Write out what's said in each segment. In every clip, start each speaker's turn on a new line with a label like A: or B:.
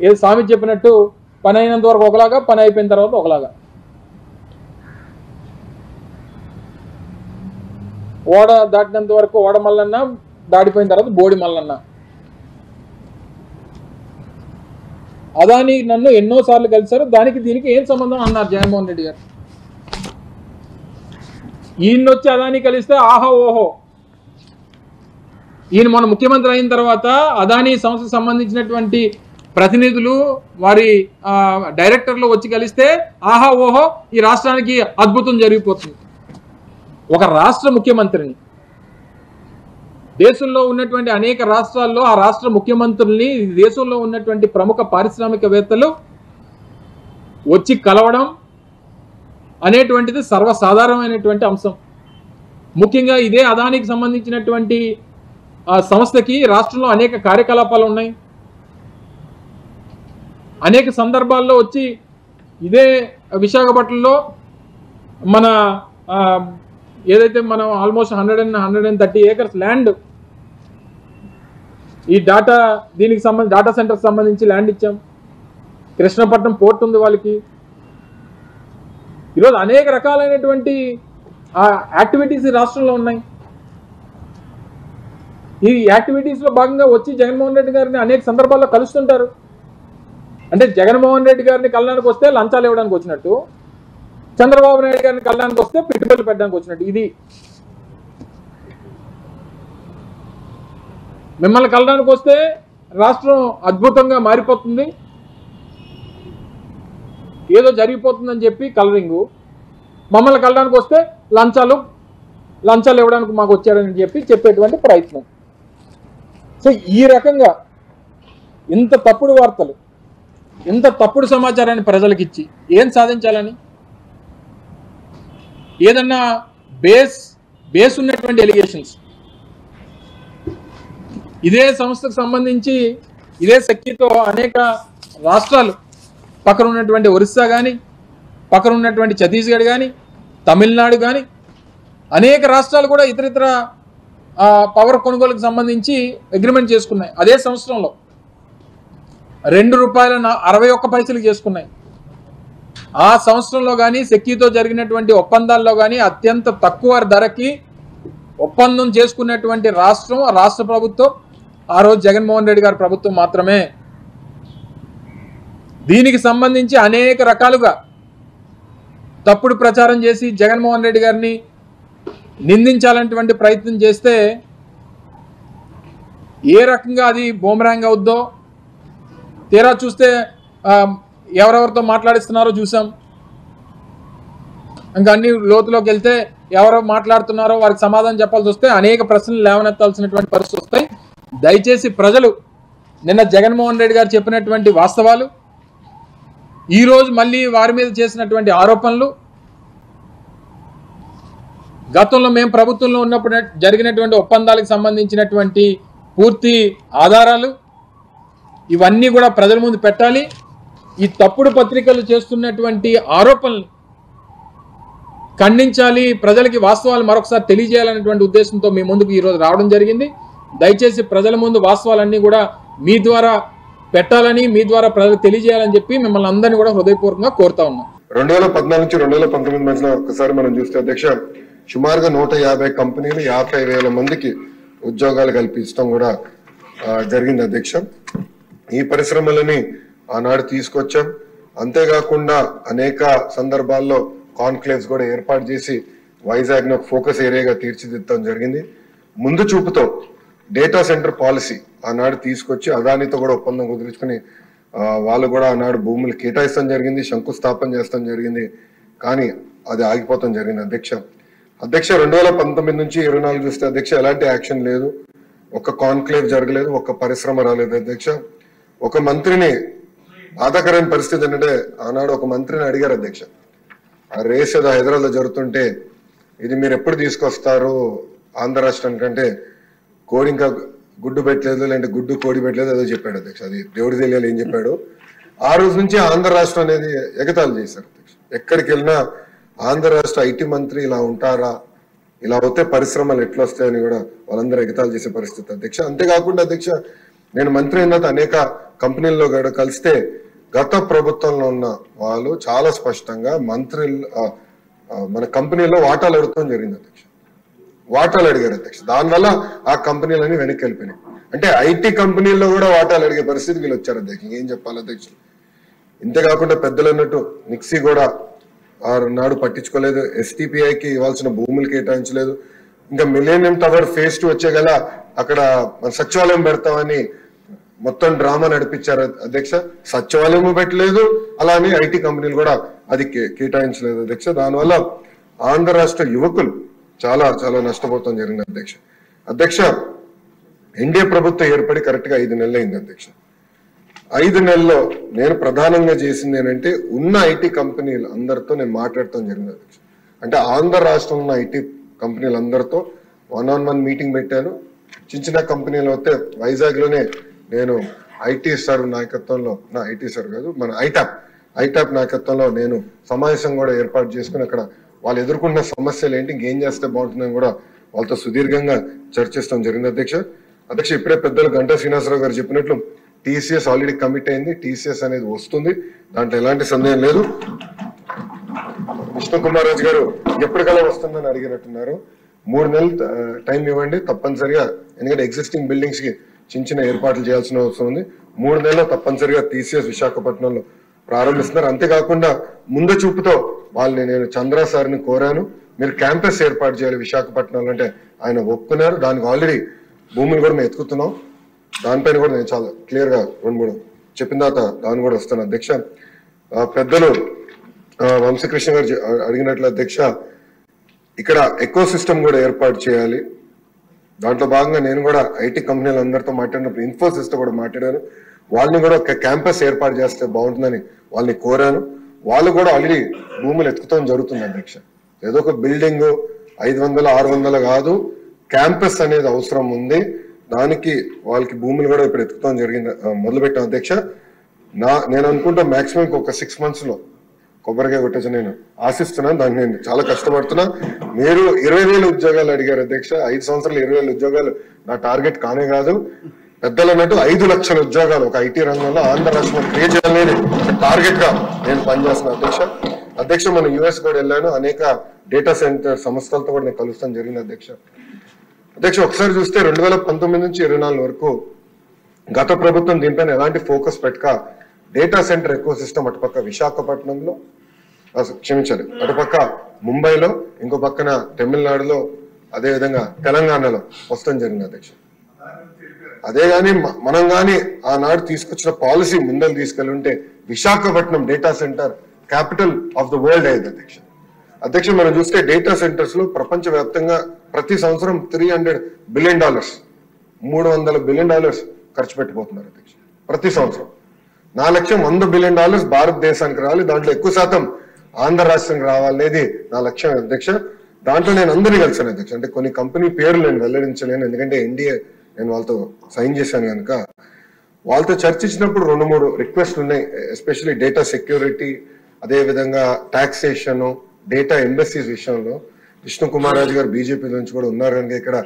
A: ఏ స్వామి చెప్పినట్టు పని అయినంత వరకు ఒకలాగా, పని అయిపోయిన తర్వాత ఒకలాగా. ఓడ దాటినంత వరకు ఓడ మల్లన్న, దాటిపోయిన తర్వాత బోడి మల్లన్న. అదాని నన్ను ఎన్నోసార్లు కలిశారు, దానికి దీనికి ఏం సంబంధం అన్నారు జగన్మోహన్ రెడ్డి గారు. ఈయనొచ్చి అదాని కలిస్తే ఆహో ఓహో. ఈయన మొన్న ముఖ్యమంత్రి అయిన తర్వాత అదాని సంస్థకు సంబంధించినటువంటి ప్రతినిధులు, వారి డైరెక్టర్లు వచ్చి కలిస్తే ఆహా ఓహో, ఈ రాష్ట్రానికి అద్భుతం జరిగిపోతుంది. ఒక రాష్ట్ర ముఖ్యమంత్రిని, దేశంలో ఉన్నటువంటి అనేక రాష్ట్రాల్లో ఆ రాష్ట్ర ముఖ్యమంత్రుల్ని, దేశంలో ఉన్నటువంటి ప్రముఖ పారిశ్రామికవేత్తలు వచ్చి కలవడం అనేటువంటిది సర్వసాధారణమైనటువంటి అంశం. ముఖ్యంగా ఇదే అదానికి సంబంధించినటువంటి సంస్థకి రాష్ట్రంలో అనేక కార్యకలాపాలు ఉన్నాయి. అనేక సందర్భాల్లో వచ్చి ఇదే విశాఖపట్నంలో మన ఏదైతే మనం ఆల్మోస్ట్ 130 ఏకర్స్ ల్యాండ్ ఈ దీనికి సంబంధించి డాటా సెంటర్కి సంబంధించి ల్యాండ్ ఇచ్చాం. కృష్ణపట్నం పోర్ట్ ఉంది వాళ్ళకి. ఈరోజు అనేక రకాలైనటువంటి యాక్టివిటీస్ ఈ రాష్ట్రంలో ఉన్నాయి. ఈ యాక్టివిటీస్లో భాగంగా వచ్చి జగన్మోహన్ రెడ్డి గారిని అనేక సందర్భాల్లో కలుస్తుంటారు. అంటే జగన్మోహన్ రెడ్డి గారిని కలడానికి వస్తే లంచాలు ఇవ్వడానికి వచ్చినట్టు, చంద్రబాబు నాయుడు గారిని కలడానికి వస్తే పెట్టుబడులు పెట్టడానికి వచ్చినట్టు. ఇది మిమ్మల్ని కలడానికి వస్తే రాష్ట్రం అద్భుతంగా మారిపోతుంది, ఏదో జరిగిపోతుందని చెప్పి కలరింగు. మమ్మల్ని కలడానికి వస్తే లంచాలు ఇవ్వడానికి మాకు వచ్చాడని చెప్పేటువంటి ప్రయత్నం. సో ఈ రకంగా ఇంత తప్పుడు వార్తలు, ఇంత తప్పుడు సమాచారాన్ని ప్రజలకు ఇచ్చి ఏం సాధించాలని, ఏదన్నా బేస్ ఉన్నటువంటి ఎలిగేషన్స్, ఇదే సంస్థకు సంబంధించి ఇదే శక్తితో అనేక రాష్ట్రాలు, పక్కన ఉన్నటువంటి ఒరిస్సా కానీ, పక్కన ఉన్నటువంటి ఛత్తీస్గఢ్ కానీ, తమిళనాడు కానీ, అనేక రాష్ట్రాలు కూడా ఇతరితర పవర్ కొనుగోలుకు సంబంధించి అగ్రిమెంట్ చేసుకున్నాయి. అదే సంవత్సరంలో ₹2.61 చేసుకున్నాయి. ఆ సంవత్సరంలో కానీ సెక్కీతో జరిగినటువంటి ఒప్పందాల్లో కానీ అత్యంత తక్కువ ధరకి ఒప్పందం చేసుకున్నటువంటి రాష్ట్ర ప్రభుత్వం ఆ రోజు జగన్మోహన్ రెడ్డి గారి ప్రభుత్వం మాత్రమే. దీనికి సంబంధించి అనేక రకాలుగా తప్పుడు ప్రచారం చేసి జగన్మోహన్ రెడ్డి గారిని నిందించాలనేటువంటి ప్రయత్నం చేస్తే ఏ రకంగా అది బూమరాంగ్ అవుద్దో తీరా చూస్తే ఎవరెవరితో మాట్లాడిస్తున్నారో చూసాం. ఇంకా అన్ని లోతులోకి వెళ్తే ఎవరో మాట్లాడుతున్నారో వారికి సమాధానం చెప్పాల్సి వస్తే అనేక ప్రశ్నలు లేవనెత్తాల్సినటువంటి పరిస్థితి వస్తాయి. దయచేసి ప్రజలు నిన్న జగన్మోహన్ రెడ్డి గారు చెప్పినటువంటి వాస్తవాలు, ఈరోజు మళ్ళీ వారి మీద చేసినటువంటి ఆరోపణలు, గతంలో మేము ప్రభుత్వంలో ఉన్నప్పుడు జరిగినటువంటి ఒప్పందాలకు సంబంధించినటువంటి పూర్తి ఆధారాలు, ఇవన్నీ కూడా ప్రజల ముందు పెట్టాలి. ఈ తప్పుడు పత్రికలు చేస్తున్నటువంటి ఆరోపణలు ఖండించాలి, ప్రజలకి వాస్తవాలు మరొకసారి తెలియజేయాలనేటువంటి ఉద్దేశంతో మీ ముందుకు ఈరోజు రావడం జరిగింది. దయచేసి ప్రజల ముందు వాస్తవాలన్నీ కూడా మీ ద్వారా పెట్టాలని, మీ ద్వారా ప్రజలకు తెలియజేయాలని చెప్పి మిమ్మల్ని అందరినీ కూడా హృదయపూర్వకంగా కోరుతా ఉన్నాం.
B: 2014 నుంచి 2019 మధ్యలో ఒకసారి మనం చూస్తే అధ్యక్ష, సుమారుగా 150 కంపెనీలు 50,000 మందికి ఉద్యోగాలు కల్పించడం కూడా జరిగింది అధ్యక్ష. ఈ పరిశ్రమలని ఆనాడు తీసుకొచ్చాం. అంతేకాకుండా అనేక సందర్భాల్లో కాన్క్లేవ్స్ కూడా ఏర్పాటు చేసి వైజాగ్ ను ఫోకస్ ఏరియాగా తీర్చిదిద్దడం జరిగింది. ముందు చూపుతో డేటా సెంటర్ పాలసీ ఆనాడు తీసుకొచ్చి అదానితో కూడా ఒప్పందం కుదుర్చుకుని వాళ్ళు కూడా ఆనాడు భూములు కేటాయిస్తాం జరిగింది, శంకుస్థాపన చేస్తాం జరిగింది. కానీ అది ఆగిపోతాం జరిగింది అధ్యక్ష. 2019 నుంచి 24 చూస్తే అధ్యక్ష ఎలాంటి యాక్షన్ లేదు, ఒక్క కాన్క్లేవ్ జరగలేదు, ఒక్క పరిశ్రమ రాలేదు అధ్యక్ష. ఒక మంత్రిని బాధాకరమైన పరిస్థితి ఏంటంటే ఆనాడు ఒక మంత్రిని అడిగారు అధ్యక్ష, ఆ రేస్ ఏదో హైదరాబాద్ లో జరుగుతుంటే ఇది మీరు ఎప్పుడు తీసుకొస్తారు ఆంధ్ర రాష్ట్రానికి అంటే, కోడి ఇంకా గుడ్డు పెట్టలేదు, లేదంటే గుడ్డు కోడి పెట్టలేదు ఏదో చెప్పాడు అధ్యక్ష. అది దేవుడి తెలియాలి ఏం చెప్పాడు. ఆ రోజు నుంచి ఆంధ్ర రాష్ట్రం అనేది ఎగతాళి చేశారు అధ్యక్ష. ఎక్కడికి వెళ్ళినా ఆంధ్ర రాష్ట్ర ఐటీ మంత్రి ఇలా ఉంటారా, ఇలా అవుతే పరిశ్రమలు ఎట్లా వస్తాయని కూడా వాళ్ళందరూ ఎగతాళి చేసే పరిస్థితి అధ్యక్ష. అంతేకాకుండా అధ్యక్ష, నేను మంత్రి అయిన అనేక కంపెనీల్లో కూడా కలిస్తే గత ప్రభుత్వంలో ఉన్న వాళ్ళు చాలా స్పష్టంగా మంత్రులు మన కంపెనీలో వాటాలు అడుగుతాం జరిగింది అధ్యక్ష. వాటాలు అడిగారు అధ్యక్ష. దానివల్ల ఆ కంపెనీలన్నీ వెనక్కి వెళ్ళిపోయినాయి. అంటే ఐటీ కంపెనీల్లో కూడా వాటాలు అడిగే పరిస్థితి వీళ్ళు వచ్చారు అధ్యక్ష. ఏం చెప్పాలి అధ్యక్ష? ఇంతేకాకుండా పెద్దలు అన్నట్టు నిక్సీ కూడా నాడు పట్టించుకోలేదు, ఎస్టీపీఐకి ఇవ్వాల్సిన భూములు కేటాయించలేదు. ఇంకా మిలేనియం టవర్ ఫేజ్ 2 వచ్చే గల అక్కడ సచివాలయం పెడతామని మొత్తం డ్రామా నడిపించారు అధ్యక్ష. సచివాలయం పెట్టలేదు, అలానే ఐటీ కంపెనీలు కూడా అది కేటాయించలేదు అధ్యక్ష. దానివల్ల ఆంధ్ర రాష్ట్ర యువకులు చాలా చాలా నష్టపోతాం జరిగింది అధ్యక్ష. అధ్యక్ష, ఎన్డీఏ ప్రభుత్వం ఏర్పడి కరెక్ట్ గా 5 నెలలు అయింది అధ్యక్ష. 5 నెలల్లో నేను ప్రధానంగా చేసింది ఏంటంటే ఉన్న ఐటీ కంపెనీలు అందరితో నేను మాట్లాడటం జరిగింది అధ్యక్ష. అంటే ఆంధ్ర రాష్ట్రంలో ఉన్న ఐటీ కంపెనీలందరితో 1-on-1 మీటింగ్ పెట్టాను. చిన్న కంపెనీలు అయితే వైజాగ్ లోనే నేను ఐటీ సార్ నాయకత్వంలో, ఐటీ సార్ కాదు మన ఐటాప్ నాయకత్వంలో నేను సమావేశం కూడా ఏర్పాటు చేసుకుని అక్కడ వాళ్ళు ఎదుర్కొన్న సమస్యలు ఏంటి, ఇంకేం చేస్తే బాగుంటుందని కూడా వాళ్ళతో సుదీర్ఘంగా చర్చిస్తాం జరిగింది అధ్యక్ష. ఇప్పుడే పెద్దలు గంటా శ్రీనివాసరావు గారు చెప్పినట్లు టీసీఎస్ ఆల్రెడీ కమిట్ అయింది. టీసీఎస్ అనేది వస్తుంది, దాంట్లో ఎలాంటి సందేహం లేదు. విష్ణు కుమార్ రాజు గారు ఎప్పటికల్లా వస్తుందని అడిగినట్టున్నారు. 3 నెలలు టైం ఇవ్వండి తప్పనిసరిగా, ఎందుకంటే ఎగ్జిస్టింగ్ బిల్డింగ్స్ కి చిన్న ఏర్పాట్లు చేయాల్సిన అవసరం ఉంది. 3 నెలల్లో తప్పనిసరిగా టీసీఎస్ విశాఖపట్నంలో ప్రారంభిస్తున్నారు. అంతేకాకుండా ముందు చూపుతో వాళ్ళని నేను చంద్ర సార్ని కోరాను, మీరు క్యాంపస్ ఏర్పాటు చేయాలి విశాఖపట్నంలో అంటే ఆయన ఒప్పుకున్నారు. దానికి ఆల్రెడీ భూములు కూడా మేము ఎత్తుకుతున్నాం. దానిపైన కూడా నేను చాలా క్లియర్ గా 2-3 చెప్పిన తర్వాత దాన్ని కూడా వస్తాను అధ్యక్ష. పెద్దలు వంశకృష్ణ గారు అడిగినట్లు అధ్యక్ష, ఇక్కడ ఎకో సిస్టమ్ కూడా ఏర్పాటు చేయాలి. దాంట్లో భాగంగా నేను కూడా ఐటీ కంపెనీలు అందరితో మాట్లాడినప్పుడు ఇన్ఫోసిస్ తో కూడా మాట్లాడాను. వాళ్ళని కూడా ఒక క్యాంపస్ ఏర్పాటు చేస్తే బాగుంటుందని వాళ్ళని కోరాను. వాళ్ళు కూడా ఆల్రెడీ భూములు ఎత్తుకుతాం జరుగుతుంది అధ్యక్ష. ఏదో ఒక బిల్డింగ్ 500-600 కాదు, క్యాంపస్ అనేది అవసరం ఉంది. దానికి వాళ్ళకి భూములు కూడా ఇప్పుడు ఎత్తుకుతాం జరిగింది, మొదలు పెట్టాం అధ్యక్ష. నేను అనుకుంటా మాక్సిమం ఒక 6 months లో కొబ్బరికాయ కొట్టచ్చు నేను ఆశిస్తున్నాను. దానికి నేను చాలా కష్టపడుతున్నా. మీరు 20,000 ఉద్యోగాలు అడిగారు అధ్యక్ష. 5 సంవత్సరాలు 20,000 ఉద్యోగాలు నా టార్గెట్ కానే కాదు. పెద్దలు అన్నట్టు 5 లక్షల ఉద్యోగాలు ఒక ఐటీ రంగంలో ఆంధ్ర రాష్ట్రంలో క్రియేట్ చేయాలనేది టార్గెట్ గా నేను పనిచేస్తున్నాను అధ్యక్ష. మనం యుఎస్ కూడా వెళ్ళాను, అనేక డేటా సెంటర్ సంస్థలతో కూడా నేను కలుస్తాను జరిగింది అధ్యక్ష. ఒకసారి చూస్తే 2019 నుంచి 24 వరకు గత ప్రభుత్వం దీనిపైన ఎలాంటి ఫోకస్ పెట్టక డేటా సెంటర్ ఎకో సిస్టమ్ అటుపక్క విశాఖపట్నంలో, క్షమించాలి, అటుపక్క ముంబైలో, ఇంకో పక్కన తమిళనాడులో, అదేవిధంగా తెలంగాణలో వస్తాం జరిగింది అధ్యక్ష. అదే గాని మనం గాని ఆనాడు తీసుకొచ్చిన పాలసీ ముందలు తీసుకెళ్ళి ఉంటే Visakhapatnam data centre capital of the world అయ్యేది అధ్యక్ష. మనం చూస్తే డేటా సెంటర్స్ లో ప్రపంచ వ్యాప్తంగా ప్రతి సంవత్సరం $300 బిలియన్ $300 బిలియన్ ఖర్చు పెట్టిపోతున్నారు అధ్యక్ష. ప్రతి సంవత్సరం నా లక్ష్యం $100 బిలియన్ భారతదేశానికి రావాలి, దాంట్లో ఎక్కువ శాతం ఆంధ్ర రాష్ట్రానికి రావాలనేది నా లక్ష్యం అధ్యక్ష. దాంట్లో నేను అందరినీ కలిసాను అధ్యక్ష. అంటే కొన్ని కంపెనీ పేర్లు నేను వెల్లడించలేను, ఎందుకంటే ఎన్డీఏ నేను వాళ్ళతో సైన్ చేశాను కనుక. వాళ్ళతో చర్చించినప్పుడు 2-3 రిక్వెస్ట్లు ఉన్నాయి, ఎస్పెషల్లీ డేటా సెక్యూరిటీ, అదేవిధంగా టాక్సేషన్, డేటా ఎంబసీస్ విషయంలో. విష్ణు కుమార్ రాజు గారు బీజేపీ నుంచి కూడా ఉన్నారు కనుక ఇక్కడ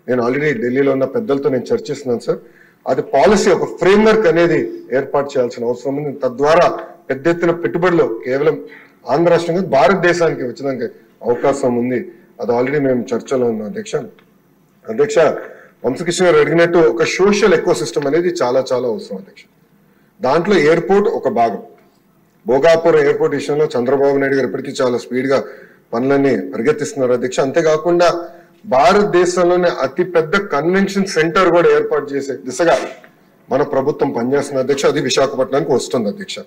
B: నేను ఆల్రెడీ ఢిల్లీలో ఉన్న పెద్దలతో నేను చర్చిస్తున్నాను సార్. అది పాలసీ ఒక ఫ్రేమ్వర్క్ అనేది ఏర్పాటు చేయాల్సిన అవసరం ఉంది. తద్వారా పెద్ద ఎత్తున పెట్టుబడులు కేవలం ఆంధ్ర రాష్ట్రంగా భారతదేశానికి వచ్చడానికి అవకాశం ఉంది. అది ఆల్రెడీ మేము చర్చలో ఉన్నాం అధ్యక్ష. వంశకృష్ణ గారు అడిగినట్టు ఒక సోషల్ ఎకో సిస్టమ్ అనేది చాలా చాలా అవసరం అధ్యక్ష. దాంట్లో ఎయిర్పోర్ట్ ఒక భాగం. భోగాపురం ఎయిర్పోర్ట్ విషయంలో చంద్రబాబు నాయుడు గారు ఇప్పటికీ చాలా స్పీడ్ గా పనులన్నీ పరిగెత్తిస్తున్నారు అధ్యక్ష. అంతేకాకుండా భారతదేశంలోనే అతి పెద్ద కన్వెన్షన్ సెంటర్ కూడా ఏర్పాటు చేసే దిశగా మన ప్రభుత్వం పనిచేస్తుంది అధ్యక్ష. అది విశాఖపట్నానికి వస్తుంది అధ్యక్ష.